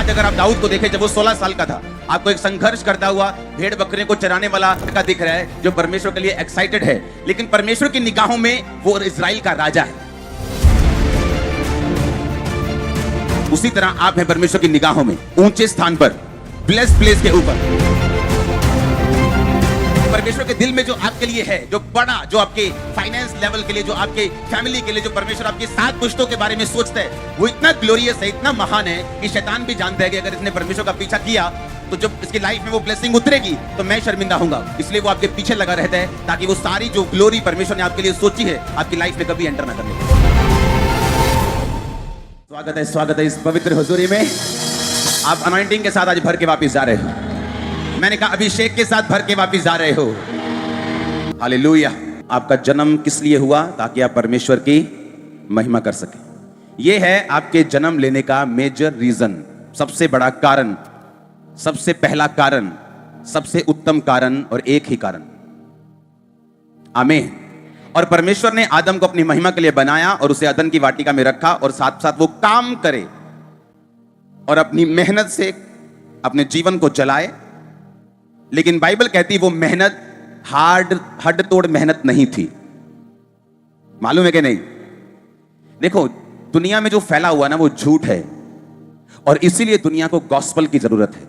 आज अगर आप दाऊद को देखें, जब वो 16 साल का था, आपको एक संघर्ष करता हुआ भेड़ बकरे को चराने वाला लड़का दिख रहा है जो परमेश्वर के लिए एक्साइटेड है, लेकिन परमेश्वर की निगाहों में वो इजराइल का राजा है। उसी तरह आप हैं परमेश्वर की निगाहों में ऊंचे स्थान पर, ब्लेस्ड प्लेस के ऊपर। परमेश्वर के दिल में जो आपके लिए है, जो बड़ा, जो आपके फाइनेंस लेवल के लिए, जो आपके फैमिली के लिए, जो परमेश्वर आपके 7 पुश्तों के बारे में सोचता है, वो इतना ग्लोरियस है, इतना महान है कि शैतान भी जानता है कि अगर इसने परमेश्वर का पीछा किया तो जब इसकी लाइफ में वो ब्लेसिंग उतरेगी तो मैं शर्मिंदा होऊंगा। इसलिए वो आपके पीछे लगा रहता है ताकि वो सारी जो ग्लोरी परमेश्वर ने आपके लिए सोची है आपकी लाइफ में कभी एंटर ना करने। स्वागत है इस पवित्र हुजूरी में। आप अनॉइंटिंग के साथ आज भर के वापस जा रहे हो। मैंने कहा अभिषेक के साथ भर के वापस जा रहे हो। हालेलुया। आपका जन्म किस लिए हुआ? ताकि आप परमेश्वर की महिमा कर सकें। यह है आपके जन्म लेने का मेजर रीजन, सबसे बड़ा कारण, सबसे पहला कारण, सबसे उत्तम कारण और एक ही कारण। आमीन। और परमेश्वर ने आदम को अपनी महिमा के लिए बनाया और उसे अदन की वाटिका में रखा और साथ साथ वो काम करे और अपनी मेहनत से अपने जीवन को चलाए। लेकिन बाइबल कहती है वो मेहनत हड तोड़ मेहनत नहीं थी। मालूम है कि नहीं? देखो, दुनिया में जो फैला हुआ ना वो झूठ है और इसीलिए दुनिया को गॉस्पल की जरूरत है।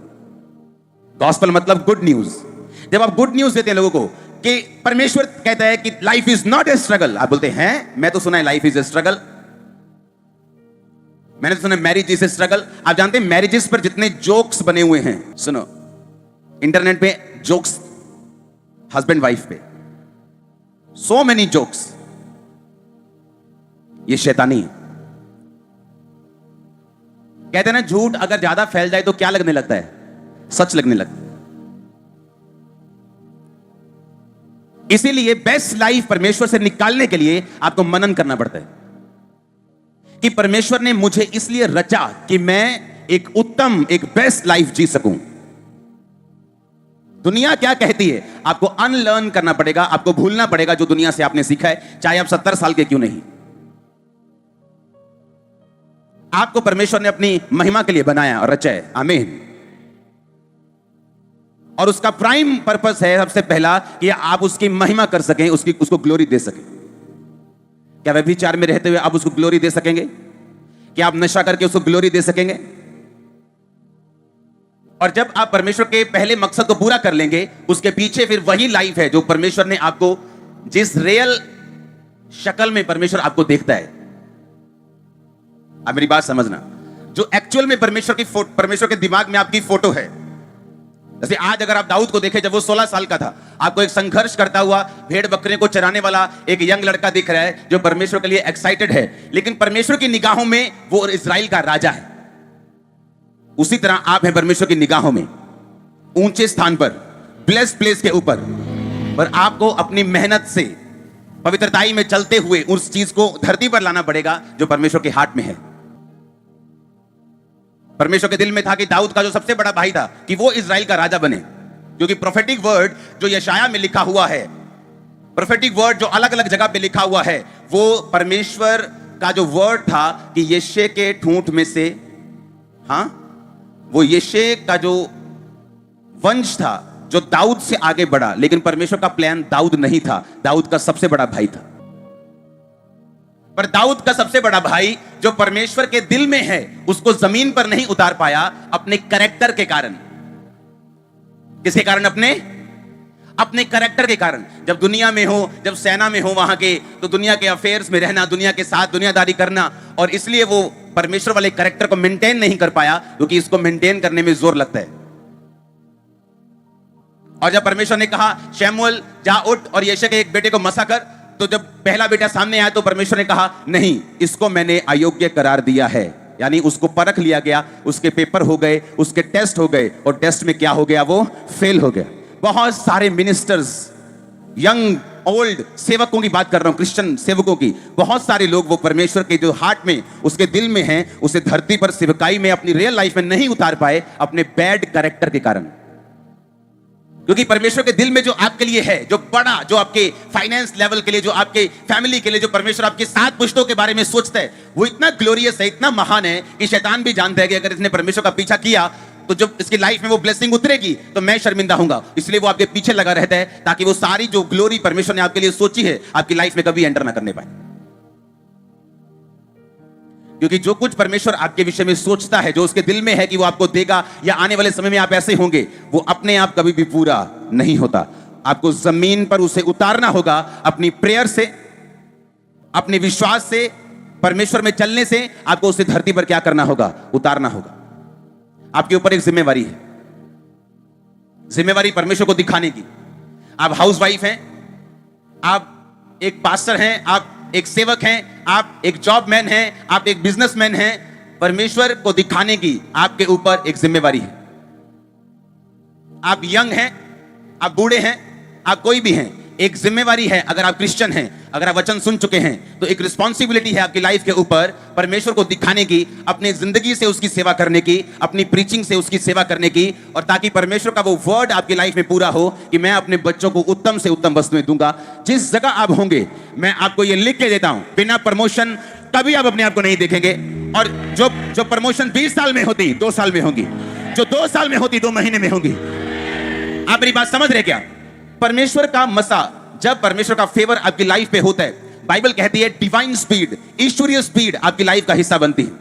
गॉस्पल मतलब गुड न्यूज। जब आप गुड न्यूज देते हैं लोगों को कि परमेश्वर कहता है कि life is not a struggle, आप बोलते हैं मैं तो सुना है लाइफ इज ए स्ट्रगल, मैंने तो सुना मैरिज इज ए स्ट्रगल। आप जानते हैं मैरिजेस पर जितने जोक्स बने हुए हैं, सुनो इंटरनेट पे जोक्स हस्बैंड वाइफ पे, सो मेनी जोक्स, ये शैतानी है। कहते हैं ना झूठ अगर ज्यादा फैल जाए तो क्या लगने लगता है? सच लगने लगता है। इसीलिए बेस्ट लाइफ परमेश्वर से निकालने के लिए आपको मनन करना पड़ता है कि परमेश्वर ने मुझे इसलिए रचा कि मैं एक उत्तम, एक बेस्ट लाइफ जी सकूं। दुनिया क्या कहती है आपको अनलर्न करना पड़ेगा, आपको भूलना पड़ेगा जो दुनिया से आपने सीखा है, चाहे आप 70 साल के क्यों नहीं। आपको परमेश्वर ने अपनी महिमा के लिए बनाया और रचा है। आमीन। और उसका प्राइम पर्पस है सबसे पहला कि आप उसकी महिमा कर सकें, उसको ग्लोरी दे सकें। क्या व्यभिचार में रहते हुए आप उसको ग्लोरी दे सकेंगे? क्या आप नशा करके उसको ग्लोरी दे सकेंगे? और जब आप परमेश्वर के पहले मकसद को पूरा कर लेंगे, उसके पीछे फिर वही लाइफ है जो परमेश्वर ने आपको, जिस रियल शक्ल में परमेश्वर आपको देखता है। आप मेरी बात समझना, जो एक्चुअल में परमेश्वर के दिमाग में आपकी फोटो है। जैसे आज अगर आप दाऊद को देखें, जब वो 16 साल का था, आपको एक संघर्ष करता हुआ भेड़ बकरे को चराने वाला एक यंग लड़का दिख रहा है जो परमेश्वर के लिए एक्साइटेड है, लेकिन परमेश्वर की निगाहों में वो इजराइल का राजा है। उसी तरह आप हैं परमेश्वर की निगाहों में ऊंचे स्थान पर, ब्लेस्ड प्लेस के ऊपर। पर आपको अपनी मेहनत से पवित्रताई में चलते हुए उस चीज को धरती पर लाना पड़ेगा जो परमेश्वर के हाथ में है। परमेश्वर के दिल में था कि दाऊद का जो सबसे बड़ा भाई था कि वो इजराइल का राजा बने, क्योंकि प्रोफेटिक वर्ड जो यशाया में लिखा हुआ है, प्रोफेटिक वर्ड जो अलग अलग जगह पे लिखा हुआ है, वो परमेश्वर का जो वर्ड था कि यशे के ठूंठ में से, हाँ, वो यशे का जो वंश था जो दाऊद से आगे बढ़ा, लेकिन परमेश्वर का प्लान दाऊद नहीं था, दाऊद का सबसे बड़ा भाई था। पर दाऊद का सबसे बड़ा भाई जो परमेश्वर के दिल में है, उसको जमीन पर नहीं उतार पाया अपने कैरेक्टर के कारण। किसके कारण? अपने कैरेक्टर के कारण। जब दुनिया में हो, जब सेना में हो वहां के, तो दुनिया के अफेयर्स में रहना, दुनिया के साथ दुनियादारी करना, और इसलिए वो परमेश्वर वाले कैरेक्टर को मेंटेन नहीं कर पाया, क्योंकि इसको मेंटेन करने में जोर लगता है। और जब परमेश्वर ने कहा शमूएल जा उठ और यिशै के एक बेटे को मसा कर, तो जब पहला बेटा सामने आया तो परमेश्वर ने कहा नहीं, इसको मैंने अयोग्य करार दिया है। यानी उसको परख लिया गया, उसके पेपर हो गए, उसके टेस्ट हो गए, और टेस्ट में क्या हो गया? वो फेल हो गया। बहुत सारे मिनिस्टर्स, यंग ओल्ड सेवकों की बात कर रहा हूं, क्रिश्चियन सेवकों की, बहुत सारे लोग वो परमेश्वर के जो हार्ट में, उसके दिल में हैं, उसे धरती पर सेवकाई में, अपनी रियल लाइफ में नहीं उतार पाए अपने बैड कैरेक्टर के कारण। क्योंकि परमेश्वर के दिल में जो आपके लिए है, जो बड़ा, जो आपके फाइनेंस लेवल के लिए, जो आपके फैमिली के लिए, जो परमेश्वर आपके 7 पुश्तों के बारे में सोचता है, वो इतना ग्लोरियस है, इतना महान है कि शैतान भी जानता है कि अगर इसने परमेश्वर का पीछा किया तो जब इसकी लाइफ में वो ब्लेसिंग उतरेगी तो मैं शर्मिंदा हूंगा। इसलिए वो आपके पीछे लगा रहता है ताकि वो सारी जो ग्लोरी परमेश्वर ने आपके लिए सोची है आपकी लाइफ में कभी एंटर ना करने पाए। क्योंकि जो कुछ परमेश्वर आपके विषय में सोचता है, जो उसके दिल में है कि वो आपको देगा या आने वाले समय में आप ऐसे होंगे, वो अपने आप कभी भी पूरा नहीं होता। आपको जमीन पर उसे उतारना होगा अपनी प्रेयर से, अपने विश्वास से, परमेश्वर में चलने से। आपको उसे धरती पर क्या करना होगा? उतारना होगा। आपके ऊपर एक जिम्मेवारी है, जिम्मेवारी परमेश्वर को दिखाने की। आप हाउसवाइफ हैं, आप एक पास्टर हैं, आप एक सेवक हैं, आप एक जॉबमैन हैं, आप एक बिजनेसमैन हैं। परमेश्वर को दिखाने की आपके ऊपर एक जिम्मेवारी है। आप यंग हैं, आप बूढ़े हैं, आप कोई भी हैं, एक जिम्मेवारी है। अगर आप क्रिश्चियन हैं, अगर आप वचन सुन चुके हैं, तो एक रिस्पॉन्सिबिलिटी है आपकी लाइफ के ऊपर परमेश्वर को दिखाने की, अपनी जिंदगी से उसकी सेवा करने की, अपनी प्रीचिंग से उसकी सेवा करने की, और ताकि परमेश्वर का वो वर्ड आपकी लाइफ में पूरा हो कि मैं अपने बच्चों को उत्तम से उत्तम वस्तुएं दूंगा। जिस जगह आप होंगे, मैं आपको ये लिख के देता हूं, बिना प्रमोशन कभी आप अपने आप को नहीं देखेंगे। और जो प्रमोशन 20 साल में होती 2 साल में होगी, जो 2 साल में होती 2 महीने में होगी। आप मेरी बात समझ रहे क्या? परमेश्वर का मसा, जब परमेश्वर का फेवर आपकी लाइफ पे होता है, बाइबल कहती है डिवाइन स्पीड, ईश्वरीय स्पीड आपकी लाइफ का हिस्सा बनती है।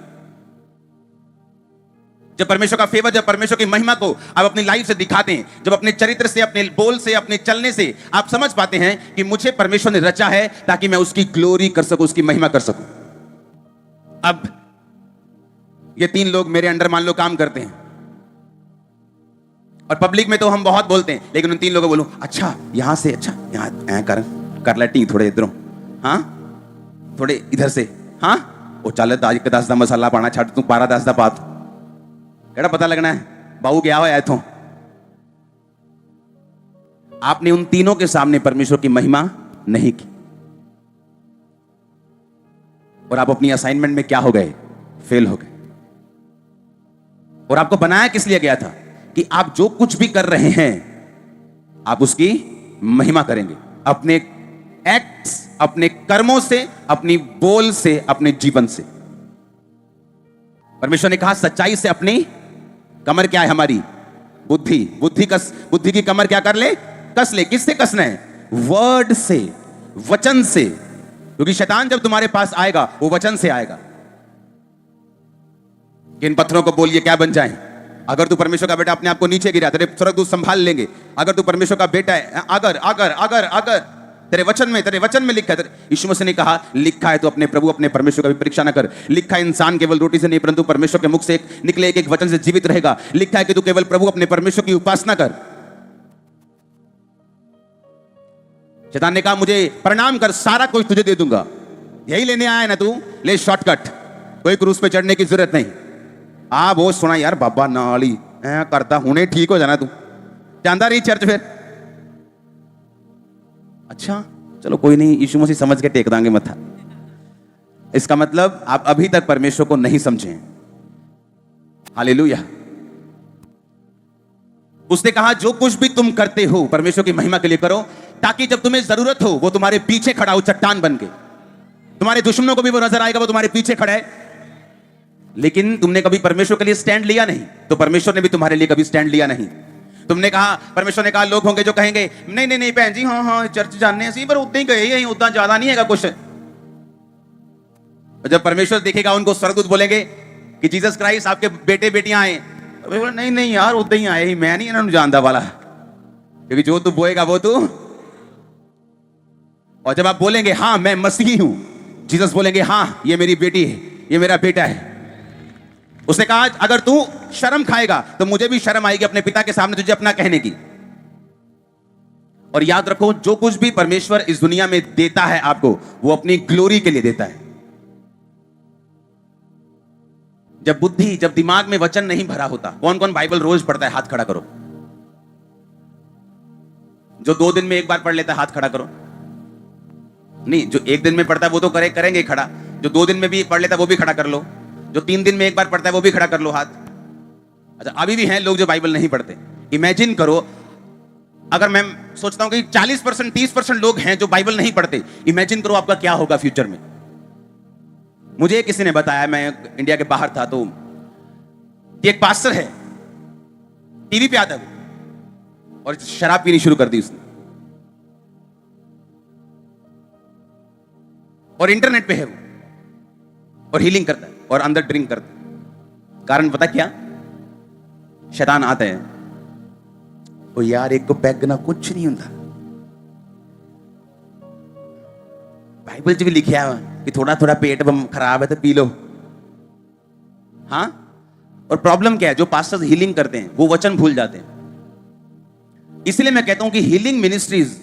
जब परमेश्वर का फेवर, जब परमेश्वर की महिमा को आप अपनी लाइफ से दिखाते हैं, जब अपने चरित्र से, अपने बोल से, अपने चलने से आप समझ पाते हैं कि मुझे परमेश्वर ने रचा है ताकि मैं उसकी ग्लोरी कर सकूं, उसकी महिमा कर सकूं। अब ये 3 लोग मेरे अंडर मान लो काम करते हैं, और पब्लिक में तो हम बहुत बोलते हैं, लेकिन उन 3 लोगों को बोलूं, अच्छा यहां से, अच्छा यहां कर लटी थोड़े इधरों, हाँ थोड़े इधर से, हाँ वो चल 10 दा मसाला पाना छड़ तू 12 दा पात केड़ा पता लगना है बाहू गया होया इथों। आपने उन तीनों के सामने परमेश्वर की महिमा नहीं की, और आप अपनी असाइनमेंट में क्या हो गए? फेल हो गए। और आपको बनाया किस लिए गया था? कि आप जो कुछ भी कर रहे हैं आप उसकी महिमा करेंगे, अपने एक्ट्स, अपने कर्मों से, अपनी बोल से, अपने जीवन से। परमेश्वर ने कहा सच्चाई से अपनी कमर क्या है? हमारी बुद्धि। बुद्धि की कमर क्या कर ले? कस ले। किससे कसना है? वर्ड से, वचन से। क्योंकि शैतान जब तुम्हारे पास आएगा वो वचन से आएगा। इन पत्थरों को बोलिए क्या बन जाएं। अगर तू परमेश्वर का बेटा, अपने आप को नीचे गिरा, तेरे स्वर्गदूत संभाल लेंगे। अगर तू परमेश्वर का बेटा है, अगर तेरे वचन में लिखा है, यीशु मसीह ने कहा लिखा है तो अपने प्रभु, अपने परमेश्वर का भी परीक्षा न कर। लिखा है इंसान केवल रोटी से नहीं परंतु परमेश्वर के मुख से निकले एक वचन से जीवित रहेगा। लिखा है कि तू केवल प्रभु, अपने परमेश्वर की उपासना कर। शैतान ने कहा मुझे प्रणाम कर, सारा कुछ तुझे दे दूंगा। यही लेने आया है ना तू, ले शॉर्टकट, कोई क्रूस पे चढ़ने की जरूरत नहीं। वो सुना यार बाबा नाली ऐ करता हुने ठीक हो जाना, तू जाता रही चर्च फिर। अच्छा चलो कोई नहीं, यीशु मसीह समझ के टेक देंगे मत्था। इसका मतलब आप अभी तक परमेश्वर को नहीं समझे। हालेलुया। उसने कहा जो कुछ भी तुम करते हो परमेश्वर की महिमा के लिए करो, ताकि जब तुम्हें जरूरत हो वो तुम्हारे पीछे खड़ा हो, चट्टान बन के। तुम्हारे दुश्मनों को भी वो नजर आएगा, वो तुम्हारे पीछे खड़ा है। लेकिन तुमने कभी परमेश्वर के लिए स्टैंड लिया नहीं, तो परमेश्वर ने भी तुम्हारे लिए कभी स्टैंड लिया नहीं। तुमने कहा, परमेश्वर ने कहा लोग होंगे जो कहेंगे नहीं बहन जी, हाँ चर्च जाने से पर उतना ही गए, उतना ज्यादा नहीं है कुछ। जब परमेश्वर देखेगा उनको, स्वर्गदूत बोलेंगे कि जीसस क्राइस्ट आपके बेटे बेटियां आए, नहीं यार उतना ही आए ही, मैं नहीं इन्होंने जानता वाला, क्योंकि जो तू बोएगा वो तू। और जब आप बोलेंगे हाँ मैं मसीही हूं, जीसस बोलेंगे हाँ ये मेरी बेटी है, ये मेरा बेटा है। उसने कहा अगर तू शर्म खाएगा तो मुझे भी शर्म आएगी अपने पिता के सामने तुझे अपना कहने की। और याद रखो जो कुछ भी परमेश्वर इस दुनिया में देता है आपको, वो अपनी ग्लोरी के लिए देता है। जब बुद्धि, जब दिमाग में वचन नहीं भरा होता, कौन कौन बाइबल रोज पढ़ता है? हाथ खड़ा करो। जो 2 दिन में एक बार पढ़ लेता है हाथ खड़ा करो। नहीं, जो 1 दिन में पढ़ता है वो तो करेंगे खड़ा। जो 2 दिन में भी पढ़ लेता है वो भी खड़ा कर लो। जो 3 दिन में एक बार पढ़ता है वो भी खड़ा कर लो हाथ। अच्छा, अभी भी हैं लोग जो बाइबल नहीं पढ़ते। इमेजिन करो अगर मैं सोचता हूं कि 40% 30% लोग हैं जो बाइबल नहीं पढ़ते, इमेजिन करो आपका क्या होगा फ्यूचर में। मुझे किसी ने बताया, मैं इंडिया के बाहर था, तो एक पास्टर है, टीवी पे आता है वो, और शराब पीनी शुरू कर दी उसने, और इंटरनेट पे है वो, और हीलिंग करता है और अंदर ड्रिंक करता है। कारण पता क्या? शैतान आता है, ओ यार एक को पैग ना कुछ नहीं होता, बाइबल च भी लिखा है कि थोड़ा थोड़ा पेट खराब है तो पी लो। हाँ, और प्रॉब्लम क्या है? जो पास्टर्स हीलिंग करते हैं वो वचन भूल जाते हैं। इसलिए मैं कहता हूं कि हीलिंग मिनिस्ट्रीज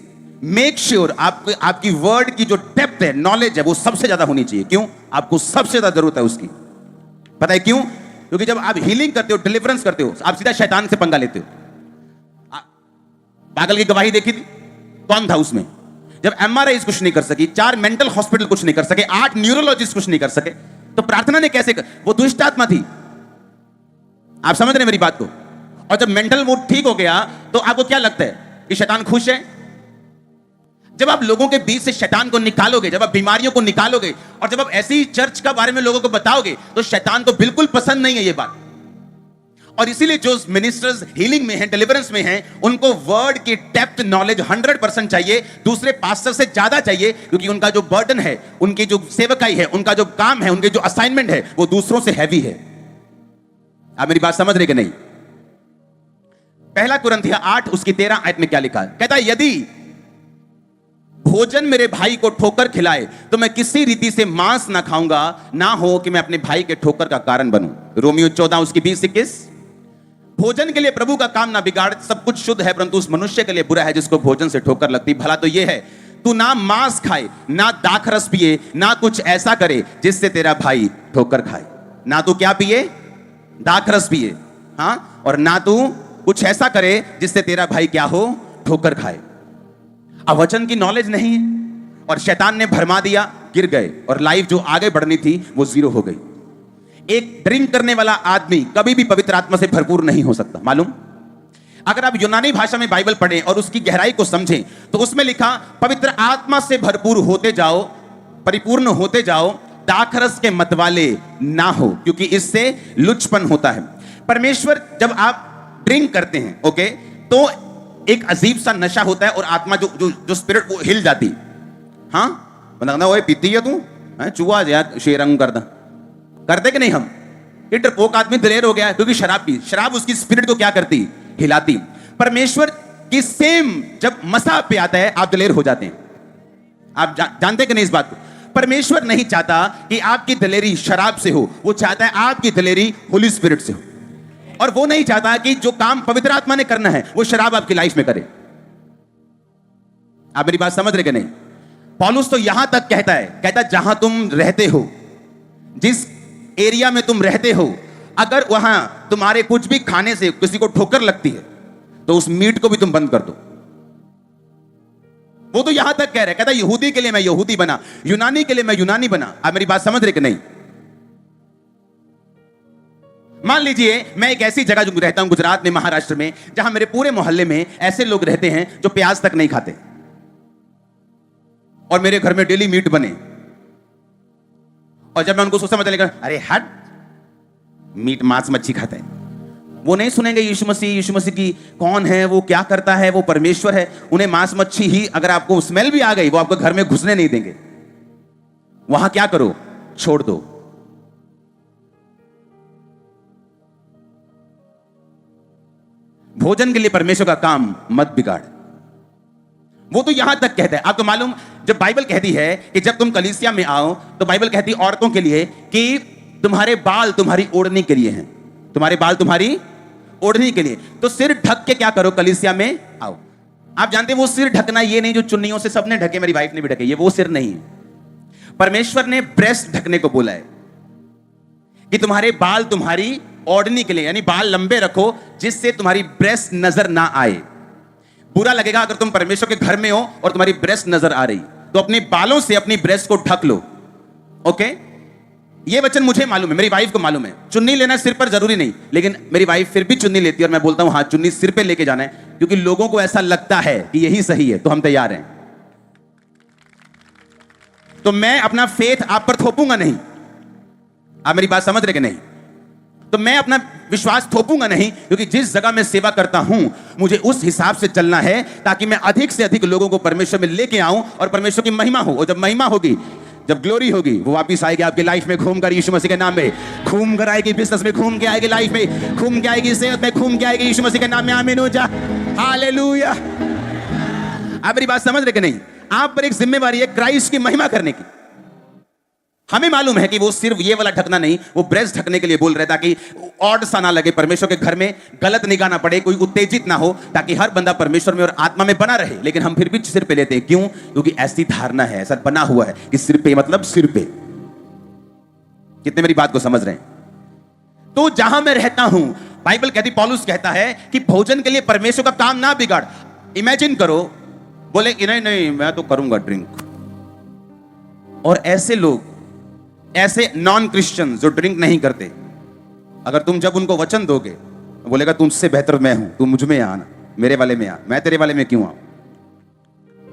मेक श्योर आपकी वर्ड की जो डेप्थ है, नॉलेज है, वो सबसे ज्यादा होनी चाहिए। क्यों? आपको सबसे ज्यादा जरूरत है उसकी। पता है क्यों? क्योंकि जब आप हीलिंग करते हो, डिलीवरेंस करते हो, आप सीधा शैतान से पंगा लेते हो। पागल की गवाही देखी थी, कौन था उसमें? जब एमआरआई कुछ नहीं कर सकी, 4 मेंटल हॉस्पिटल कुछ नहीं कर सके, 8 न्यूरोलॉजिस्ट कुछ नहीं कर सके, तो प्रार्थना ने कैसे वो दुष्ट आत्मा थी। आप समझ रहे हैं मेरी बात को? और जब मेंटल वो ठीक हो गया तो आपको क्या लगता है कि शैतान खुश है? जब आप लोगों के बीच से शैतान को निकालोगे, जब आप बीमारियों को निकालोगे, और जब आप ऐसी चर्च का बारे में लोगों को बताओगे, तो शैतान को बिल्कुल पसंद नहीं है ये बात। और इसीलिए जो मिनिस्टर्स हीलिंग में हैं, डिलीवरेंस में हैं, उनको वर्ड की डेप्थ नॉलेज 100% चाहिए, दूसरे पास्टर से ज्यादा चाहिए, क्योंकि उनका जो बर्डन है, उनकी जो सेवकाई है, उनका जो काम है, उनके जो असाइनमेंट है, वो दूसरों से हैवी है। आप मेरी बात समझ रहे कि नहीं? पहला कुरिन्थियों 8 उसकी 13 आयत में क्या लिखा है? कहता है, यदि भोजन मेरे भाई को ठोकर खिलाए तो मैं किसी रीति से मांस ना खाऊंगा, ना हो कि मैं अपने भाई के ठोकर का कारण बनूं। रोमियो 14 उसकी 20-21। भोजन के लिए प्रभु का काम ना बिगाड़, सब कुछ शुद्ध है, परंतु उस मनुष्य के लिए बुरा है जिसको भोजन से ठोकर लगती। भला तो यह है, तू ना मांस खाए, ना दाखरस पिए, ना कुछ ऐसा करे जिससे तेरा भाई ठोकर खाए। ना तू क्या पिए? दाखरस पिए, हाँ, और ना तू कुछ ऐसा करे जिससे तेरा भाई क्या हो? ठोकर खाए। अब वचन की नॉलेज नहीं है, और शैतान ने भरमा दिया, गिर गए, और लाइफ जो आगे बढ़नी थी वो जीरो हो गई। एक ड्रिंक करने वाला आदमी कभी भी पवित्र आत्मा से भरपूर नहीं हो सकता, मालूम? अगर आप यूनानी भाषा में बाइबल पढ़ें और उसकी गहराई को समझें, तो उसमें लिखा, पवित्र आत्मा से भरपूर होते जाओ, परिपूर्ण होते जाओ, दाखरस के मतवाले ना हो, क्योंकि इससे लुचपन होता है। परमेश्वर, जब आप ड्रिंक करते हैं, ओके, तो एक अजीब सा नशा होता है, और आत्मा जो स्पिरिट वो हिल जाती। हाँ, मतलब वो पीती है तू, चूहा यार शेरंग करते कि नहीं हम? ये डरपोक आदमी दिलेर हो गया क्योंकि शराब पी। शराब उसकी स्पिरिट को क्या करती? हिलाती। परमेश्वर की सेम जब मसा पे आता है, आप दिलेर हो जाते हैं। आप जानते कि नहीं इस बात को? परमेश्वर नहीं चाहता कि आपकी दिलेरी शराब से हो, वो चाहता है आपकी दिलेरी होली स्पिरिट से हो। और वो नहीं चाहता कि जो काम पवित्र आत्मा ने करना है वो शराब आपकी लाइफ में करे। आप मेरी बात समझ रहे कि नहीं? पौलुस तो यहां तक कहता है जहां तुम रहते हो, जिस एरिया में तुम रहते हो, अगर वहां तुम्हारे कुछ भी खाने से किसी को ठोकर लगती है तो उस मीट को भी तुम बंद कर दो। वो तो यहां तक कह रहा है, कहता है यहूदी के लिए मैं यहूदी बना, यूनानी के लिए मैं यूनानी बना। आप मेरी बात समझ रहे कि नहीं? मान लीजिए मैं एक ऐसी जगह जो रहता हूं गुजरात में, महाराष्ट्र में, जहां मेरे पूरे मोहल्ले में ऐसे लोग रहते हैं जो प्याज तक नहीं खाते, और मेरे घर में डेली मीट बने। और जब मैं उनको सोचता चलेगा, अरे हट, मीट मांस मच्छी खाता है, वो नहीं सुनेंगे यीशु मसीह की कौन है, वो क्या करता है, वो परमेश्वर है। उन्हें मांस मच्छी ही, अगर आपको स्मेल भी आ गई, वो आपको घर में घुसने नहीं देंगे। वहां क्या करो? छोड़ दो। भोजन के लिए परमेश्वर का काम मत बिगाड़। वो तो यहां तक कहता है। आपको मालूम, जब बाइबल कहती है कि जब तुम कलीसिया में आओ, तो बाइबल कहती है औरतों के लिए कि तुम्हारे बाल तुम्हारी ओढ़ने के लिए हैं, तुम्हारे बाल तुम्हारी ओढ़ने के लिए। तो सिर ढक के क्या करो? कलीसिया में आओ। आप जानते हैं वो सिर ढकना ये नहीं जो चुन्नियों से सबने ढके, मेरी वाइफ ने भी ढके, ये वो सिर नहीं है। परमेश्वर ने ब्रेस्ट ढकने को बोला है कि तुम्हारे बाल तुम्हारी ओढ़ने के लिए, यानी बाल लंबे रखो जिससे तुम्हारी ब्रेस्ट नजर ना आए। बुरा लगेगा अगर तुम परमेश्वर के घर में हो और तुम्हारी ब्रेस्ट नजर आ रही, तो अपने बालों से अपनी ब्रेस्ट को ढक लो। ओके, ये वचन मुझे मालूम है, मेरी वाइफ को मालूम है। चुन्नी लेना सिर पर जरूरी नहीं, लेकिन मेरी वाइफ फिर भी चुन्नी लेती है, और मैं बोलता हूं हाँ, चुन्नी सिर पे लेके जाना है, क्योंकि लोगों को ऐसा लगता है कि यही सही है, तो हम तैयार हैं। तो मैं अपना फेथ आप पर थोपूंगा नहीं। आप मेरी बात समझ रहे कि नहीं? तो मैं अपना विश्वास थोपूंगा नहीं, क्योंकि जिस जगह मैं सेवा करता हूं मुझे उस हिसाब से चलना है ताकि मैं अधिक से अधिक लोगों को परमेश्वर में लेके आऊं और परमेश्वर की महिमा हो। और जब महिमा होगी, जब ग्लोरी होगी, वो वापिस आएगी आपकी लाइफ में घूम कर, यीशु मसीह के नाम में घूम कर आएगी, बिजनेस में घूम के आएगी, लाइफ में घूम के आएगी, सेहत में घूम के आएगी, यीशु मसीह के नाम में आमीन हो जा, हालेलुया। आप मेरी बात समझ रहे कि नहीं? आप पर एक जिम्मेवारी है क्राइस्ट की महिमा करने की। हमें मालूम है कि वो सिर्फ ये वाला ढकना नहीं, वो ब्रेस्ट ढकने के लिए बोल रहे हैं ताकि ऑड सा ना लगे, परमेश्वर के घर में गलत निगाह ना पड़े, कोई उत्तेजित ना हो, ताकि हर बंदा परमेश्वर में और आत्मा में बना रहे। लेकिन हम फिर भी सिर पे लेते हैं, क्यों? क्योंकि ऐसी धारणा है, ऐसा बना हुआ है कि सिर पे मतलब सिर पे। कितने मेरी बात को समझ रहे हैं? तो जहां मैं रहता हूं, बाइबल कहती, पौलुस कहता है कि भोजन के लिए परमेश्वर का काम ना बिगाड़। इमेजिन करो, बोले नहीं नहीं मैं तो करूंगा ड्रिंक, और ऐसे लोग, ऐसे नॉन क्रिश्चियन जो ड्रिंक नहीं करते, अगर तुम जब उनको वचन दोगे, बोलेगा तुमसे बेहतर मैं हूं, तुम मुझ में आना, मेरे वाले में आ, मैं तेरे वाले में क्यों आऊं?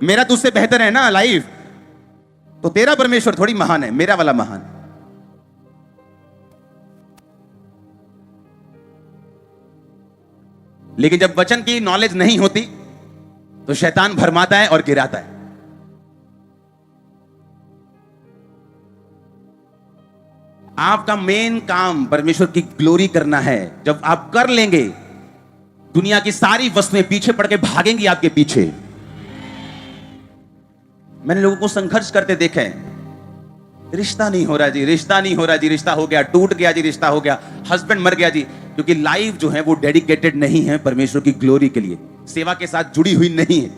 मेरा तुझसे बेहतर है ना लाइफ, तो तेरा परमेश्वर थोड़ी महान है, मेरा वाला महान है। लेकिन जब वचन की नॉलेज नहीं होती तो शैतान भरमाता है और गिराता है। आपका मेन काम परमेश्वर की ग्लोरी करना है। जब आप कर लेंगे, दुनिया की सारी वस्तुएं पीछे पड़ के भागेंगी आपके पीछे। मैंने लोगों को संघर्ष करते देखा है, रिश्ता नहीं हो रहा जी, रिश्ता नहीं हो रहा जी, रिश्ता हो गया, टूट गया जी, रिश्ता हो गया, हस्बैंड मर गया जी, क्योंकि लाइफ जो है वो डेडिकेटेड नहीं है परमेश्वर की ग्लोरी के लिए, सेवा के साथ जुड़ी हुई नहीं है।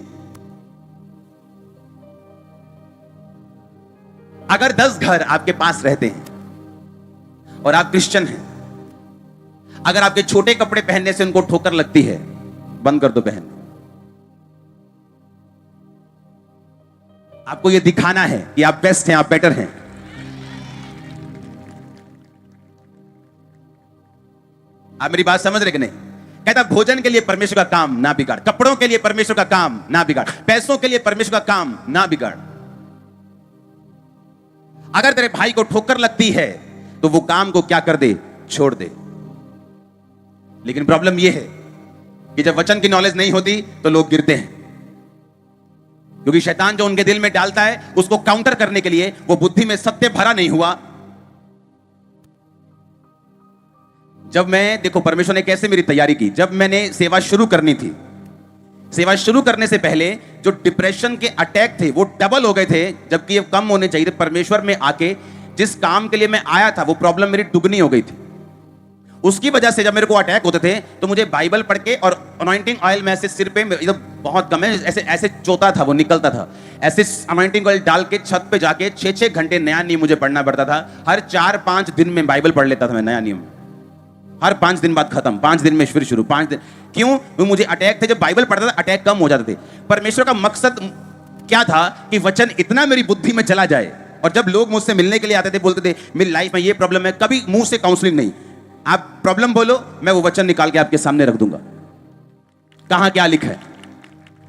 अगर 10 घर आपके पास रहते हैं और आप क्रिश्चियन हैं, अगर आपके छोटे कपड़े पहनने से उनको ठोकर लगती है, बंद कर दो पहन। आपको यह दिखाना है कि आप बेस्ट हैं, आप बेटर हैं। आप मेरी बात समझ रहे कि नहीं? कहता भोजन के लिए परमेश्वर का काम ना बिगाड़, कपड़ों के लिए परमेश्वर का काम ना बिगाड़, पैसों के लिए परमेश्वर का काम ना बिगाड़। अगर तेरे भाई को ठोकर लगती है तो वो काम को क्या कर दे, छोड़ दे। लेकिन प्रॉब्लम यह है कि जब वचन की नॉलेज नहीं होती तो लोग गिरते हैं, क्योंकि शैतान जो उनके दिल में डालता है उसको काउंटर करने के लिए वो बुद्धि में सत्य भरा नहीं हुआ। जब मैं, देखो परमेश्वर ने कैसे मेरी तैयारी की, जब मैंने सेवा शुरू करनी थी, सेवा शुरू करने से पहले जो डिप्रेशन के अटैक थे वो डबल हो गए थे, जबकि ये कम होने चाहिए थे। परमेश्वर में आके जिस काम के लिए मैं आया था वो प्रॉब्लम मेरी दुगनी हो गई थी। उसकी वजह से जब मेरे को अटैक होते थे तो मुझे बाइबल पढ़ के और अनॉइंटिंग ऑयल में ऐसे सिर पे, बहुत कम है, ऐसे ऐसे चोता था, वो निकलता था, ऐसे अनॉइंटिंग ऑयल डाल के छत पे जाके 6-6 घंटे नया नियम मुझे पढ़ना पड़ता था। हर 4-5 दिन में बाइबल पढ़ लेता था मैं, नया नियम। हर 5 दिन बाद खत्म, 5 दिन में फिर शुरू, 5 दिन। क्यों? वो मुझे अटैक थे, जब बाइबल पढ़ता था अटैक कम हो जाते थे। परमेश्वर का मकसद क्या था कि वचन इतना मेरी बुद्धि में चला जाए, और जब लोग मुझसे मिलने के लिए आते थे बोलते थे मेरी लाइफ में ये प्रॉब्लम है, कभी मुंह से काउंसलिंग नहीं, आप प्रॉब्लम बोलो, मैं वो वचन निकाल के आपके सामने रख दूंगा, कहां क्या लिखा है।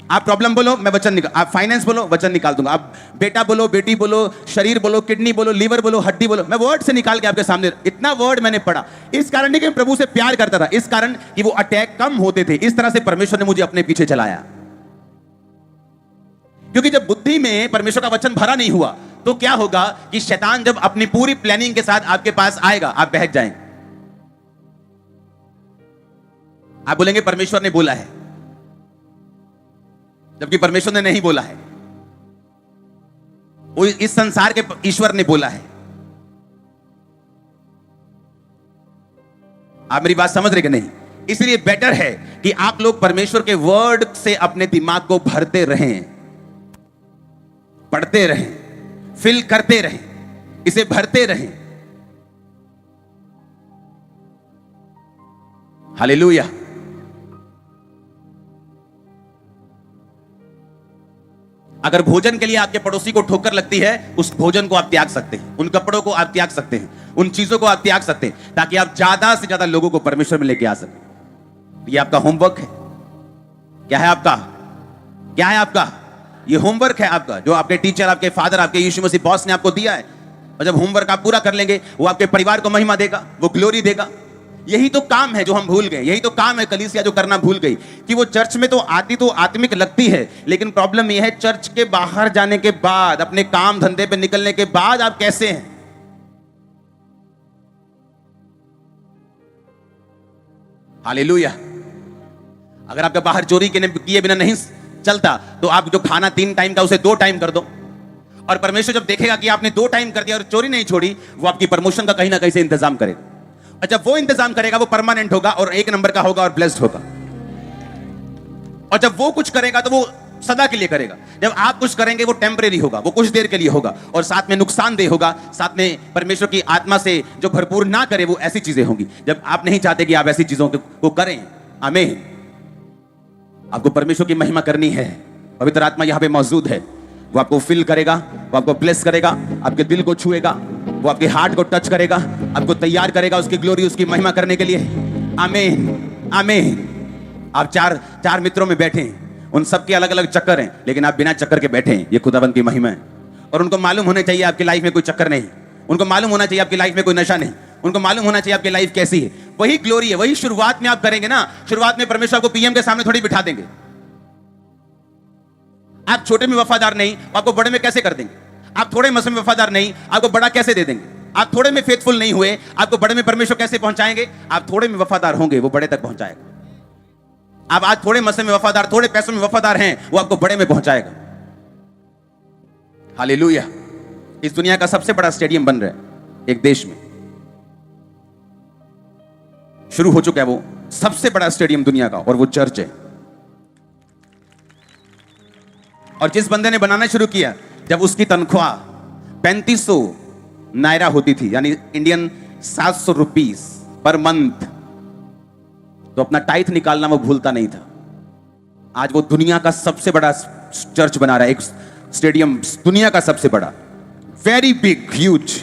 आप प्रॉब्लम बोलो, मैं वचन निकाल, आप फाइनेंस बोलो, वचन निकाल दूंगा, आप बेटा बोलो, बेटी बोलो, शरीर बोलो, किडनी बोलो, लीवर बोलो, हड्डी बोलो, मैं वर्ड से निकाल के आपके सामने। इतना वर्ड मैंने पढ़ा, इस कारण नहीं कि मैं प्रभु से प्यार करता था, इस कारण कि वो अटैक कम होते थे। इस तरह से परमेश्वर ने मुझे अपने पीछे चलाया। क्योंकि जब बुद्धि में परमेश्वर का वचन भरा नहीं हुआ तो क्या होगा कि शैतान जब अपनी पूरी प्लानिंग के साथ आपके पास आएगा, आप बहक जाएंगे। आप बोलेंगे परमेश्वर ने बोला है, जबकि परमेश्वर ने नहीं बोला है, वो इस संसार के ईश्वर ने बोला है। आप मेरी बात समझ रहे कि नहीं? इसलिए बेटर है कि आप लोग परमेश्वर के वर्ड से अपने दिमाग को भरते रहें, पढ़ते रहें, फिल करते रहें, इसे भरते रहें। हालेलुया। अगर भोजन के लिए आपके पड़ोसी को ठोकर लगती है, उस भोजन को आप त्याग सकते हैं, उन कपड़ों को आप त्याग सकते हैं, उन चीजों को आप त्याग सकते हैं, ताकि आप ज्यादा से ज्यादा लोगों को परमेश्वर में लेके आ सकें। ये आपका होमवर्क है, क्या है आपका? क्या है आपका? ये होमवर्क है आपका, जो आपके टीचर, आपके फादर, आपके यीशु मसीह बॉस ने आपको दिया है। और जब होमवर्क आप पूरा कर लेंगे, वो आपके परिवार को महिमा देगा, वो ग्लोरी देगा। यही तो काम है जो हम भूल गए। यही तो काम है कलीसिया जो करना भूल गई, कि वो चर्च में तो आती तो आत्मिक लगती है, लेकिन प्रॉब्लम यह है चर्च के बाहर जाने के बाद, अपने काम धंधे पे निकलने के बाद आप कैसे हैं। हालेलुया। अगर आपका बाहर चोरी किए बिना नहीं चलता, तो आप जो खाना 3 टाइम का उसे 2 टाइम कर दो। और परमेश्वर जब देखेगा कि आपने 2 टाइम कर दिया और चोरी नहीं छोड़ी, वो आपकी प्रमोशन का कहीं ना कहीं से इंतजाम करेगा। और जब वो इंतजाम करेगा, वो परमानेंट होगा और 1 नंबर का होगा और ब्लेस्ड होगा। और जब वो कुछ करेगा तो वो सदा के लिए करेगा। जब आप कुछ करेंगे, वो टेम्परेरी होगा, वो कुछ देर के लिए होगा और साथ में नुकसानदेह होगा। साथ में परमेश्वर की आत्मा से जो भरपूर ना करे, वो ऐसी चीजें होंगी जब आप नहीं चाहते कि आप ऐसी चीजों को करें। आमीन। आपको परमेश्वर की महिमा करनी है, पवित्र आत्मा यहां पे मौजूद है। वो आपको फिल करेगा, वो आपको ब्लेस करेगा, आपके दिल को छुएगा, वो आपके हार्ट को टच करेगा, आपको तैयार करेगा उसकी ग्लोरी, उसकी महिमा करने के लिए। आमीन, आमीन। आप चार मित्रों में बैठे हैं, उन सबके अलग अलग चक्कर हैं, लेकिन आप बिना चक्कर के बैठे हैं। ये खुदावंत की महिमा है। और उनको मालूम होना चाहिए आपकी लाइफ में कोई चक्कर नहीं, उनको मालूम होना चाहिए आपकी लाइफ में कोई नशा नहीं, उनको मालूम होना चाहिए आपकी लाइफ कैसी है। वही ग्लोरी है, वही शुरुआत में आप करेंगे ना। शुरुआत में परमेश्वर आपको पीएम के सामने थोड़ी बिठा देंगे। आप छोटे में वफादार नहीं, आपको बड़े में कैसे कर देंगे? आप थोड़े मसले में वफादार नहीं, आपको बड़ा कैसे दे देंगे? आप थोड़े में फेथफुल नहीं हुए, आपको बड़े में परमेश्वर कैसे पहुंचाएंगे? आप थोड़े में वफादार होंगे, वो बड़े तक पहुंचाएगा। आप आज थोड़े मसले में वफादार, थोड़े पैसों में वफादार हैं, वो आपको बड़े में पहुंचाएगा। हालेलुया। इस दुनिया का सबसे बड़ा स्टेडियम बन रहा है एक देश में, शुरू हो चुका है वो सबसे बड़ा स्टेडियम दुनिया का, और वो चर्च है। और जिस बंदे ने बनाना शुरू किया, जब उसकी तनख्वाह 3500 नायरा होती थी, यानी इंडियन 700 रुपीस पर मंथ, तो अपना टाइथ निकालना वो भूलता नहीं था। आज वो दुनिया का सबसे बड़ा चर्च बना रहा है, एक स्टेडियम, दुनिया का सबसे बड़ा, वेरी बिग, ह्यूज।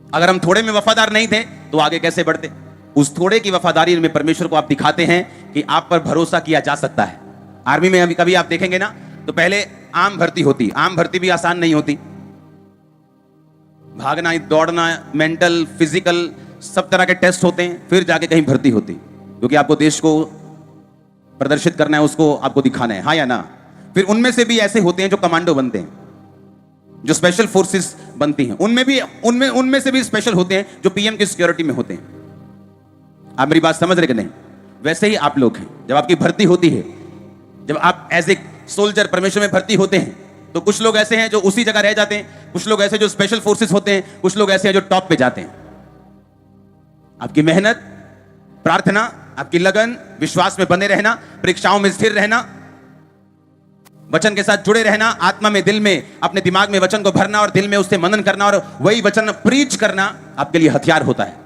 अगर हम थोड़े में वफादार नहीं थे, तो आगे कैसे बढ़ते? उस थोड़े की वफादारी में परमेश्वर को आप दिखाते हैं कि आप पर भरोसा किया जा सकता है। आर्मी में अभी कभी आप देखेंगे ना, तो पहले आम भर्ती होती। आम भर्ती भी आसान नहीं होती, भागना, दौड़ना, मेंटल, फिजिकल, सब तरह के टेस्ट होते हैं, फिर जाके कहीं भर्ती होती, क्योंकि आपको देश को प्रदर्शित करना है, उसको आपको दिखाना है, हाँ या ना। फिर उनमें से भी ऐसे होते हैं जो कमांडो बनते हैं, जो स्पेशल फोर्सेस बनती हैं। उनमें से भी स्पेशल होते हैं जो पीएम की सिक्योरिटी में होते हैं। आप मेरी बात समझ रहे कि नहीं? वैसे ही आप लोग हैं। जब आपकी भर्ती होती है, जब आप एज ए सोल्जर परमेश्वर में भर्ती होते हैं, तो कुछ लोग ऐसे हैं जो उसी जगह रह जाते हैं, कुछ लोग ऐसे जो स्पेशल फोर्सेस होते हैं, कुछ लोग ऐसे हैं जो टॉप पे जाते हैं। आपकी मेहनत, प्रार्थना, आपकी लगन, विश्वास में बने रहना, परीक्षाओं में स्थिर रहना, वचन के साथ जुड़े रहना, आत्मा में, दिल में, अपने दिमाग में वचन को भरना और दिल में उससे मनन करना और वही वचन प्रीच करना आपके लिए हथियार होता है।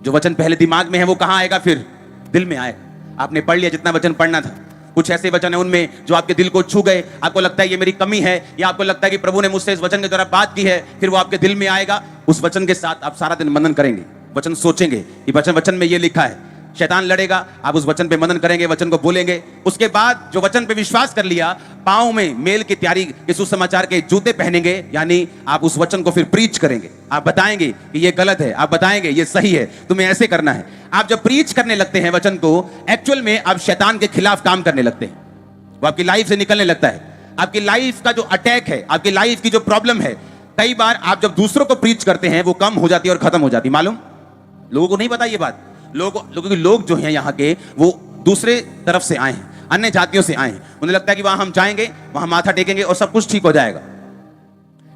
जो वचन पहले दिमाग में है, वो कहां आएगा? फिर दिल में आएगा। आपने पढ़ लिया जितना वचन पढ़ना था, कुछ ऐसे वचन है उनमें जो आपके दिल को छू गए, आपको लगता है ये मेरी कमी है, या आपको लगता है कि प्रभु ने मुझसे इस वचन के द्वारा बात की है, फिर वो आपके दिल में आएगा। उस वचन के साथ आप सारा दिन मनन करेंगे, वचन सोचेंगे कि वचन में ये लिखा है। शैतान लड़ेगा, आप उस वचन पे मनन करेंगे, वचन को बोलेंगे। उसके बाद जो वचन पे विश्वास कर लिया, पांव में मेल की तैयारी के सुसमाचार के जूते पहनेंगे, यानी आप उस वचन को फिर प्रीच करेंगे। आप बताएंगे कि ये गलत है, आप बताएंगे ये सही है, तुम्हें ऐसे करना है। आप जब प्रीच करने लगते हैं वचन को, एक्चुअल में आप शैतान के खिलाफ काम करने लगते हैं। वो आपकी लाइफ से निकलने लगता है। आपकी लाइफ का जो अटैक है, आपकी लाइफ की जो प्रॉब्लम है, कई बार आप जब दूसरों को प्रीच करते हैं, वो कम हो जाती है और खत्म हो जाती है। मालूम? लोगों को नहीं पता ये बात। लोग जो हैं यहाँ के, वो दूसरे तरफ से आए हैं, अन्य जातियों से आए हैं। उन्हें लगता है कि वहां हम जाएंगे, वहां माथा टेकेंगे और सब कुछ ठीक हो जाएगा,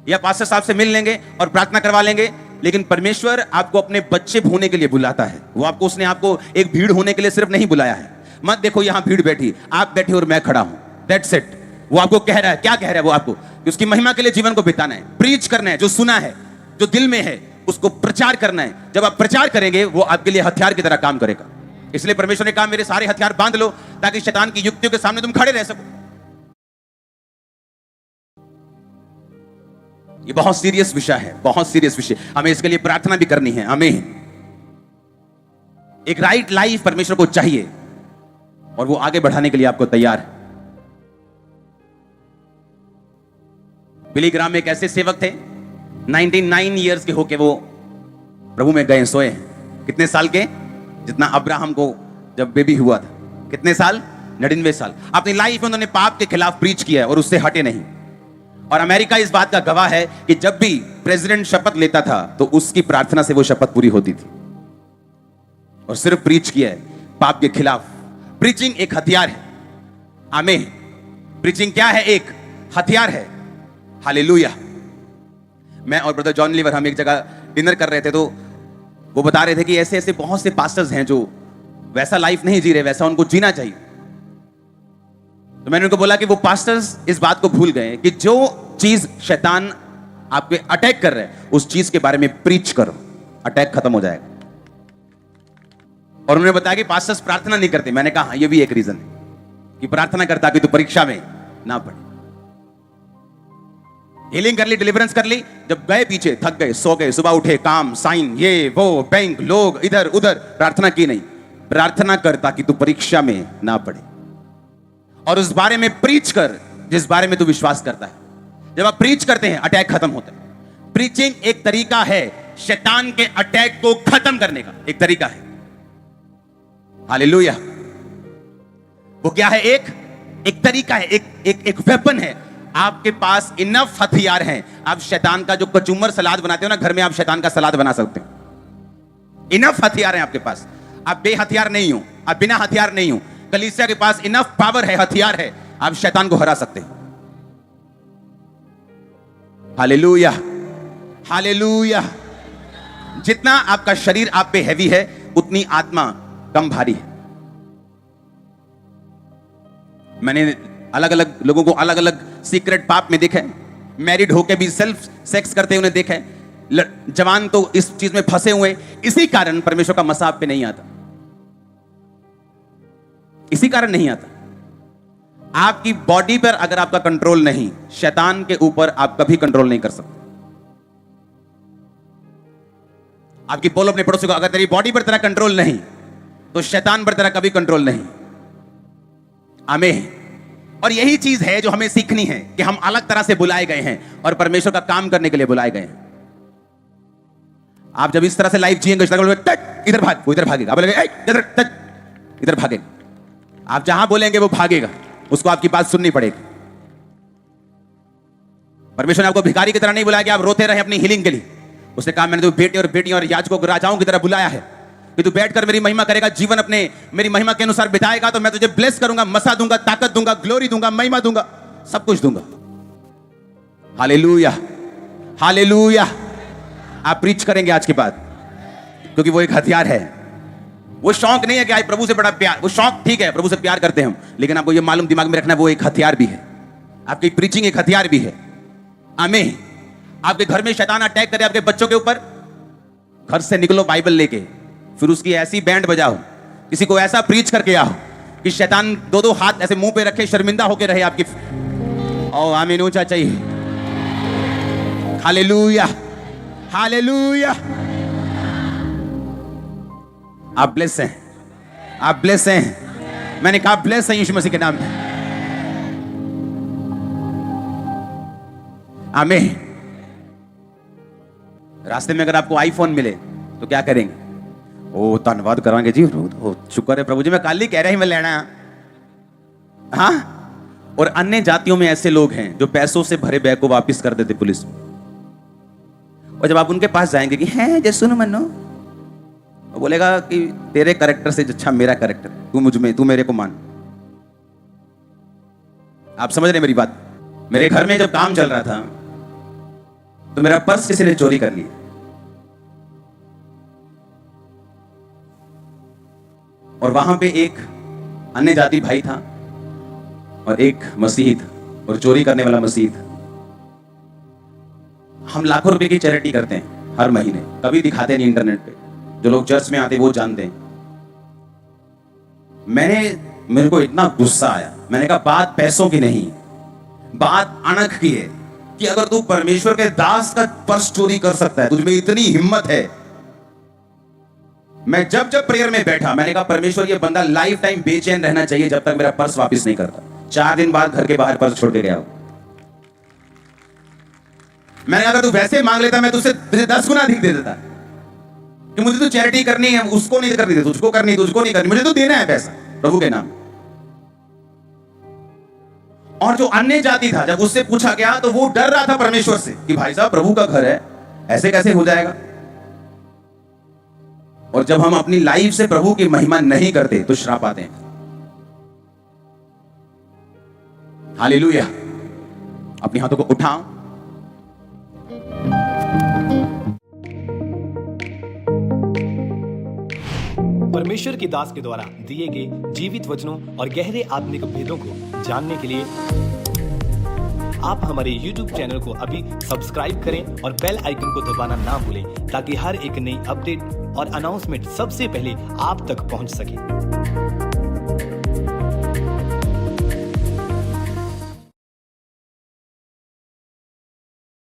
या पास्टर साहब से मिल लेंगे और प्रार्थना करवा लेंगे। लेकिन परमेश्वर आपको अपने बच्चे होने के लिए बुलाता है। उसने आपको एक भीड़ होने के लिए सिर्फ नहीं बुलाया है। मत देखो यहां भीड़ बैठी, आप बैठे और मैं खड़ा हूं, दैट्स इट। वो आपको कह रहा है, क्या कह रहा है वो आपको? कि उसकी महिमा के लिए जीवन को बिताना है, प्रीच करना है, जो सुना है, जो दिल में है, उसको प्रचार करना है। जब आप प्रचार करेंगे, वो आपके लिए हथियार की तरह काम करेगा। इसलिए परमेश्वर ने कहा, मेरे सारे हथियार बांध लो, ताकि शैतान की युक्तियों के सामने तुम खड़े रह सको। ये बहुत सीरियस विषय है, बहुत सीरियस विषय। हमें इसके लिए प्रार्थना भी करनी है। आमीन। एक राइट लाइफ परमेश्वर को चाहिए और वो आगे बढ़ाने के लिए आपको तैयार है। बिली ग्राम एक ऐसे सेवक थे, 99 ईयर्स के होके वो प्रभु में गए, सोए हैं। कितने साल के? जितना अब्राहम को जब बेबी हुआ था। कितने साल? 99 साल। अपनी लाइफ में उन्होंने पाप के खिलाफ प्रीच किया है और उससे हटे नहीं। और अमेरिका इस बात का गवाह है कि जब भी प्रेसिडेंट शपथ लेता था तो उसकी प्रार्थना से वो शपथ पूरी होती थी। और सिर्फ प्रीच किया है पाप के खिलाफ। प्रीचिंग एक हथियार है। आमीन। प्रीचिंग क्या है? एक हथियार है। हालेलुया। मैं और ब्रदर जॉन लीवर हम एक जगह डिनर कर रहे थे, तो वो बता रहे थे कि ऐसे ऐसे बहुत से पास्टर्स हैं जो वैसा लाइफ नहीं जी रहे, वैसा उनको जीना चाहिए। तो मैंने उनको बोला कि वो पास्टर्स इस बात को भूल गए कि जो चीज शैतान आप पे अटैक कर रहा है उस चीज के बारे में प्रीच करो, अटैक खत्म हो जाएगा। और उन्होंने बताया कि पास्टर्स प्रार्थना नहीं करते। मैंने कहा हाँ, ये भी एक रीजन है कि प्रार्थना करता कि तू परीक्षा में ना पढ़े। हीलिंग कर ली, डिलीवरेंस कर ली, जब गए पीछे थक गए, सो गए, सुबह उठे, काम, साइन, ये वो, बैंक, लोग, इधर उधर, प्रार्थना की नहीं। प्रार्थना करता कि तू परीक्षा में ना पढ़े और उस बारे में प्रीच कर जिस बारे में तू विश्वास करता है। जब आप प्रीच करते हैं अटैक खत्म होता है। प्रीचिंग एक तरीका है शैतान के अटैक को खत्म करने का, एक तरीका है। हालेलुया। वो क्या है? एक तरीका है, एक वेपन है। आपके पास इनफ हथियार हैं। आप शैतान का जो कचूमर सलाद बनाते हो ना घर में, आप शैतान का सलाद बना सकते हो। इनफ हथियार हैं आपके पास। आप बे हथियार नहीं हो, आप बिना हथियार नहीं हो। कलीसिया के पास इनफ पावर है, हथियार है, आप शैतान को हरा सकते हो। Hallelujah, hallelujah. जितना आपका शरीर आप पे हैवी है उतनी आत्मा कम भारी है। मैंने अलग अलग लोगों को अलग अलग सीक्रेट पाप में देखा है। मैरिड होके भी सेल्फ सेक्स करते उन्हें देखा है। जवान तो इस चीज में फंसे हुए। इसी कारण परमेश्वर का मसा आप पे नहीं आता। इसी कारण नहीं आता। आपकी बॉडी पर अगर आपका कंट्रोल नहीं, शैतान के ऊपर आप कभी कंट्रोल नहीं कर सकते। आपकी बोलो अपने पड़ोसी को, अगर तेरी बॉडी पर तेरा कंट्रोल नहीं तो शैतान पर तेरा कभी कंट्रोल नहीं। आमीन। और यही चीज है जो हमें सीखनी है कि हम अलग तरह से बुलाए गए हैं और परमेश्वर का काम करने के लिए बुलाए गए हैं। आप जब इस तरह से लाइफ जिएंगे, इधर भाग, वो इधर भागेगा। आप बोलेंगे इधर भागेगा। आप जहां बोलेंगे वो भागेगा, उसको आपकी बात सुननी पड़ेगी। परमेश्वर ने आपको भिखारी की तरह नहीं बुलाया कि आप रोते रहे अपनी हीलिंग के लिए। उसने कहा मैंने तो बेटे और बेटियों और याजकों को राजाओं की तरह बुलाया है कि तू बैठकर मेरी महिमा करेगा, जीवन अपने मेरी महिमा के अनुसार बिताएगा तो मैं तुझे ब्लेस करूंगा, मसा दूंगा, ताकत दूंगा, ग्लोरी दूंगा, महिमा दूंगा, सब कुछ दूंगा। Hallelujah, hallelujah. आप प्रीच करेंगे आज के बाद, क्योंकि वो एक हथियार है। वो शौक नहीं है कि आज प्रभु से बड़ा प्यार, वो शौक ठीक है, प्रभु से प्यार करते हैं हम, लेकिन आपको ये मालूम दिमाग में रखना है वो एक हथियार भी है। आपकी प्रीचिंग एक हथियार भी है। आमीन। आपके घर में शैतान अटैक करे आपके बच्चों के ऊपर, घर से निकलो बाइबल लेके, फिर उसकी ऐसी बैंड बजाओ, किसी को ऐसा प्रीच करके आओ कि शैतान दो दो हाथ ऐसे मुंह पे रखे शर्मिंदा होके रहे आपकी। ओ आमीन, ऊंचा चाहिए। Hallelujah, hallelujah. आप ब्लेस हैं, आप ब्लेस हैं। मैंने कहा ब्लेस हैं यीशु मसीह के नाम में। आमीन। रास्ते में अगर आपको आईफोन मिले तो क्या करेंगे? ओ धन्यवाद करांगे जी, शुक्र है प्रभु जी, मैं कल ही कह रहा ही मैं लेना। हाँ। और अन्य जातियों में ऐसे लोग हैं जो पैसों से भरे बैग को वापस कर देते पुलिस में। और जब आप उनके पास जाएंगे कि हैं जय सुनो मनो, वो बोलेगा कि तेरे कैरेक्टर से अच्छा मेरा कैरेक्टर, तू मुझ में, तू मेरे को मान। आप समझ रहे मेरी बात? मेरे घर में जब काम चल रहा था तो मेरा पर्स किसी ने चोरी कर लिया और वहां पे एक अन्य जाति भाई था और एक मसीही था, और चोरी करने वाला मसीही था। हम लाखों रुपए की चैरिटी करते हैं हर महीने, कभी दिखाते नहीं इंटरनेट पे, जो लोग चर्च में आते वो जानते हैं। मेरे को इतना गुस्सा आया, मैंने कहा बात पैसों की नहीं, बात अणख की है कि अगर तू परमेश्वर के दास का पर्स चोरी कर सकता है, तुझमें इतनी हिम्मत है मैं जब जब प्रेयर में बैठा, मैंने कहा परमेश्वर ये बंदा लाइफ टाइम बेचैन रहना चाहिए जब तक मेरा पर्स वापस नहीं करता। 4 दिन बाद घर के बाहर पर्स छोड़ के गया। मैंने कहा तू वैसे मांग लेता, मैं तुझसे 10 गुना अधिक दे देता। कि मुझे तो चैरिटी करनी है, उसको नहीं करनी, तुझको करनी, तुझको नहीं करनी, मुझे तो देना है पैसा प्रभु के नाम। और जो अन्य जाति था, जब उससे पूछा गया तो वो डर रहा था परमेश्वर से कि भाई साहब प्रभु का घर है, ऐसे कैसे हो जाएगा। और जब हम अपनी लाइफ से प्रभु की महिमा नहीं करते तो श्राप आते हैं। हालेलुया। अपने हाथों को उठाओ। परमेश्वर की दास के द्वारा दिए गए जीवित वचनों और गहरे आत्मिक भेदों को जानने के लिए आप हमारे YouTube चैनल को अभी सब्सक्राइब करें और बेल आइकन को दबाना ना भूलें, ताकि हर एक नई अपडेट और अनाउंसमेंट सबसे पहले आप तक पहुंच सके।